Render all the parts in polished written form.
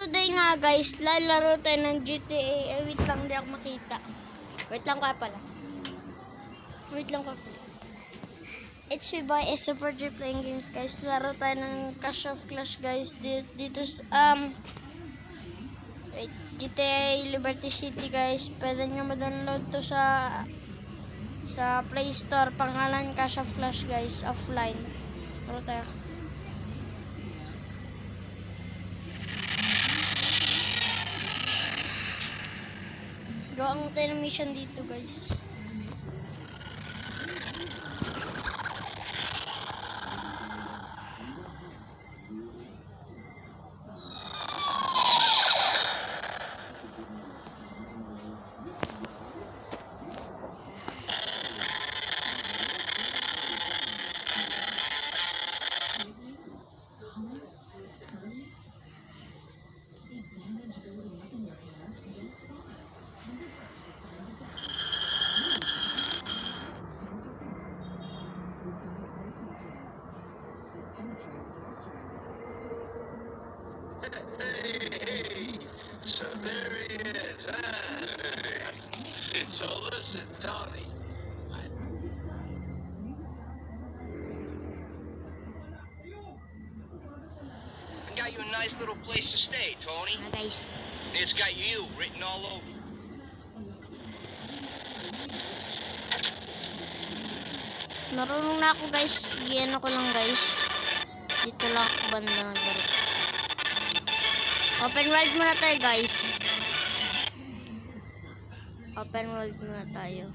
today nga guys, lalaro tayo ng GTA. Wait lang, hindi ako makita. Wait lang ka pala. It's me boy, is Super G playing games guys. Laro tayo ng Clash of Clash guys. Dito wait, GTA Liberty City guys. Pwede nyo ma-download to sa Play Store. Pangalan Clash of Clash guys, offline. Laro tayo. Gawa ang tayo ng mission dito guys. So there he is. So listen, Tony. I got you a nice little place to stay, Tony. Guys. It's got you written all over. Marunong na ako guys. Iyan ako lang guys. Dito lang ako banda naglaro. Open world muna tayo guys. Open world muna tayo.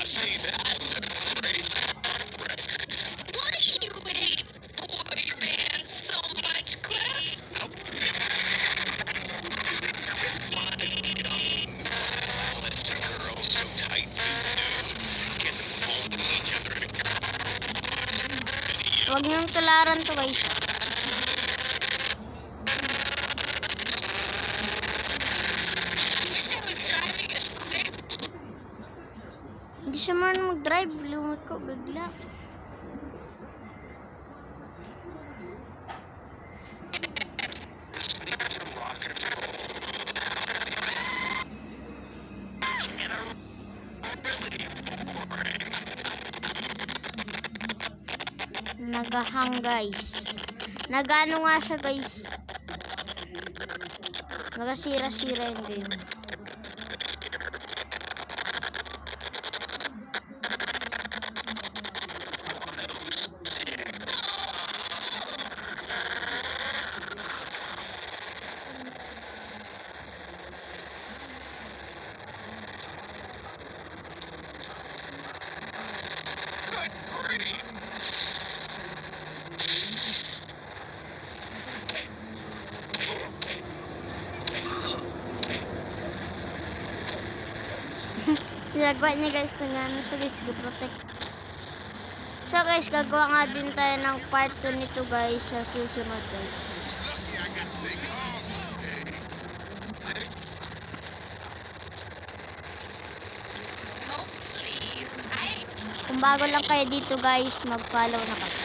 See, that's a great record. What are you waiting for, man? So much class. Listen, girls, so tight, dude. Get them folding each other in a Huwag niyong tularan to guys. Hindi siya marunong mag-drive. Lumot ko bigla. Nagahang guys. Nagano nga siya guys. Nagasira-sira yung game. Ginagawa niya guys ng ano siya guys, protect. So guys, gagawa nga din tayo ng part 2 nito guys sa susunod guys. Kung bago lang kayo dito guys, mag-follow na kayo.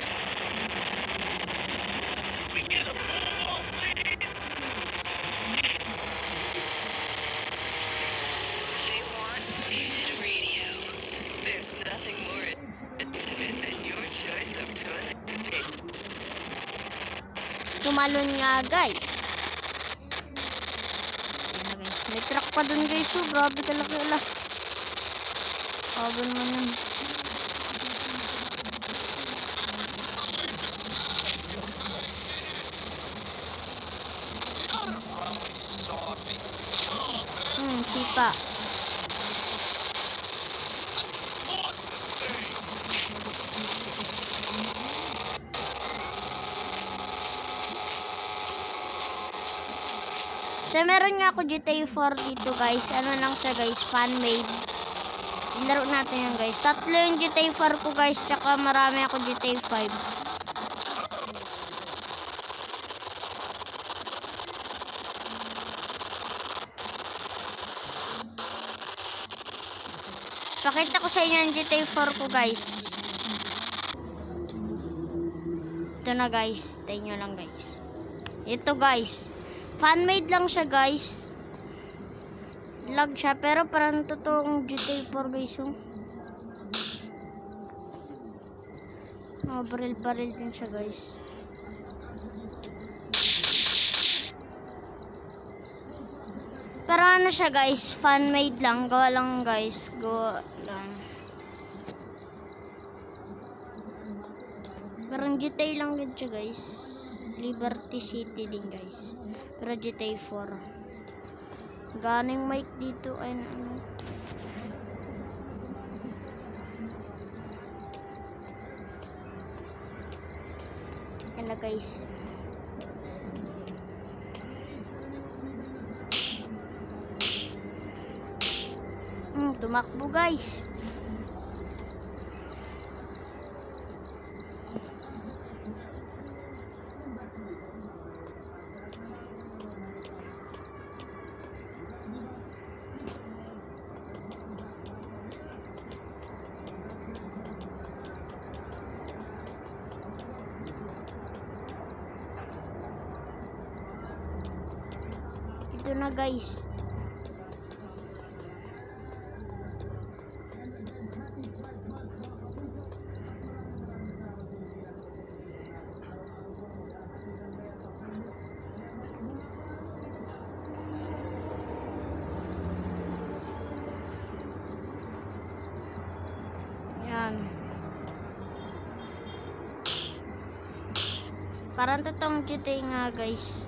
Tumalon nga guys. Ayan na guys. May truck pa dun guys. Oh, grabe kalaki ala. Grabe naman yun. Sipa. So, meron nga ako GTA 4 dito guys. Ano lang siya guys, fan made. Laro natin yan guys. Tatlo yung GTA 4 ko guys. Tsaka marami ako GTA 5. Pakita ko sa inyo yung GTA 4 ko guys. Ito na guys. Tayo nyo lang guys. Ito guys. Fan-made lang siya guys. Lag siya. Pero parang totoong GTA 4 guys. Oh, baril-baril din siya guys. Pero ano siya guys. Fan-made lang. Gawa lang guys. Gawa lang. Parang GTA lang din siya guys. Liberty City din guys. Pero GTA 4. Gana yung mic dito ay ano. Yan na guys. Tumakbo guys. Ito na guys. Yan. Parang totoong GTA nga guys.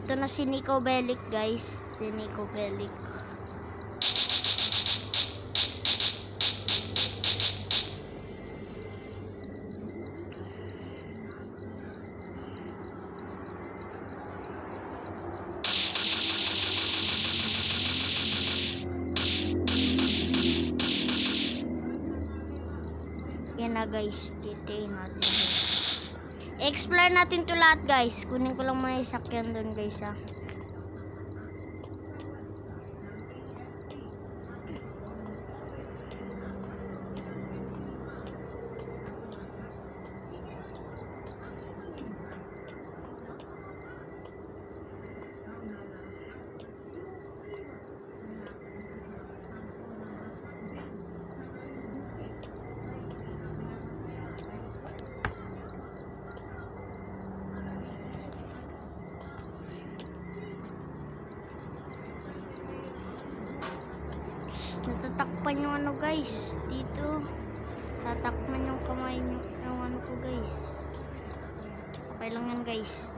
Ito na si Nico Bellic guys. Si Nico Bellic. Yan na guys. GTA natin guys. Explore natin to lahat guys. Kunin ko lang muna yung sakyan doon guys ha. Natatakpan yung ano guys dito. Tatakpan yung kamay nyo, yung ano ko guys. Okay lang yan guys.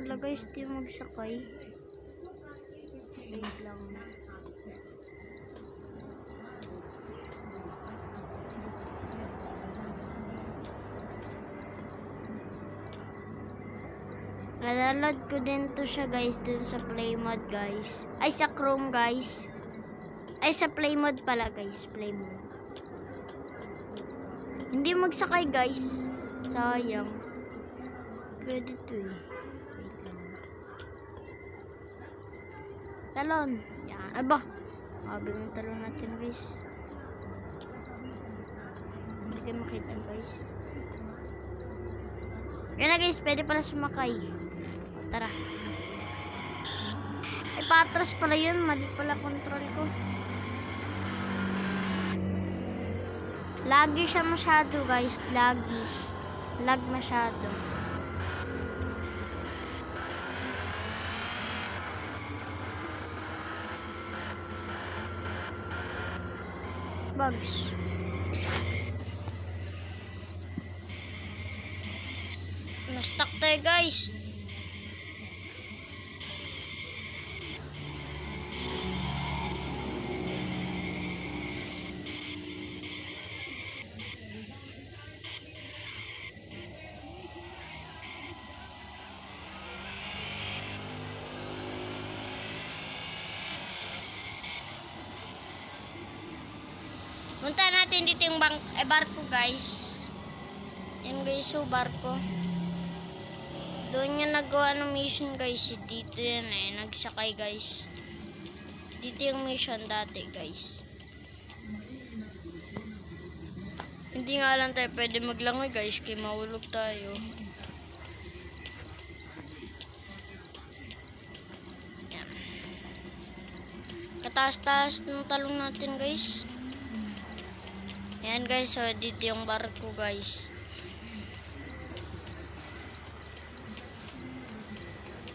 Wala guys, di magsakay. Wait lang. Nalalad ko din to siya guys dun sa play mode guys. Ay sa Chrome guys. Ay sa play mode pala guys. Play mode. Hindi magsakay guys. Sayang. Pwede to eh. Wait lang. Talon. Yan. Aba. Sabi mo talon natin guys. Hindi kayo makita guys. Yan na guys. Pwede pala sumakay. Tara. Ay, patras pala yun. Mali pala control ko. Lagi siya masyado, guys. Lagi. Lag masyado. Bugs. Na-stuck tayo, guys. Punta natin dito yung barko guys. Yan guys, so barko. Doon yung nagawa ng mission guys. Dito yan nagsakay guys. Dito yung mission dati guys. Hindi nga lang tayo pwede maglangoy guys. Kaya mahulog tayo. Yan. Kataas-taas ng talong natin guys. Yan guys, so dito yung barko guys.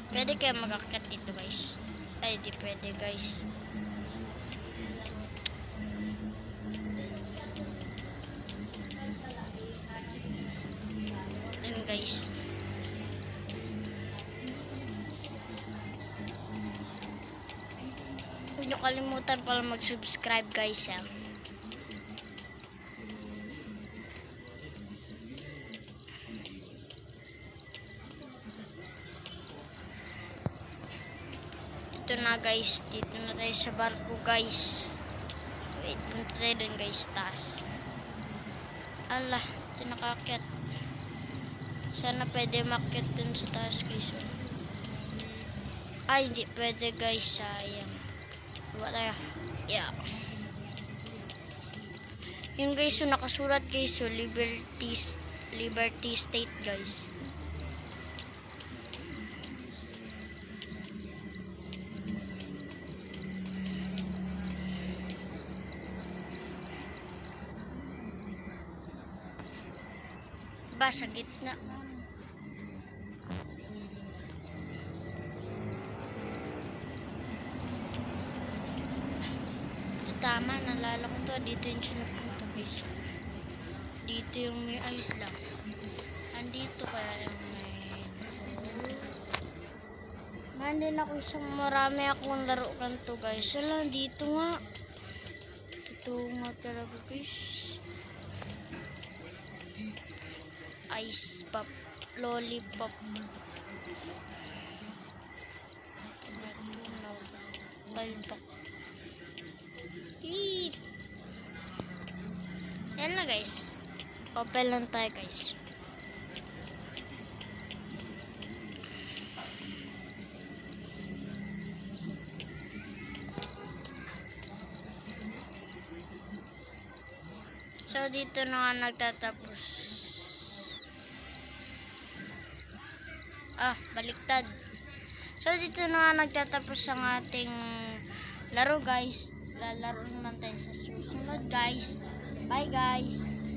Pwede kayo mag-akit dito guys. Ay, di pwede guys. Yan guys. Huwag nyo kalimutan pala mag-subscribe guys ha. Ito na guys, dito na tayo sa barko guys. Wait, punta tayo dun guys, taas. Ala, ito nakakit. Sana pwede makit dun sa taas guys. Ay, hindi pwede guys, sayang. Luwa tayo. Yeah. Yun guys, so nakasulat guys, so Liberty State guys. Ba, sa gitna. Tama, nalala ko to. Dito yung sinupunta guys. Dito yung may ayot lang. Andito kaya yung may... Nandun ako isang marami akong laro kanto guys. Wala, dito nga. Totoo nga talaga guys. Ice pop, lollipop. Palpak. Yan na guys. Papel lang tayo guys. So dito na nga nagtatapos. Baliktad. So dito na nga nagtatapos ang ating laro guys. Lalaro naman tayo sa susunod guys. Bye guys.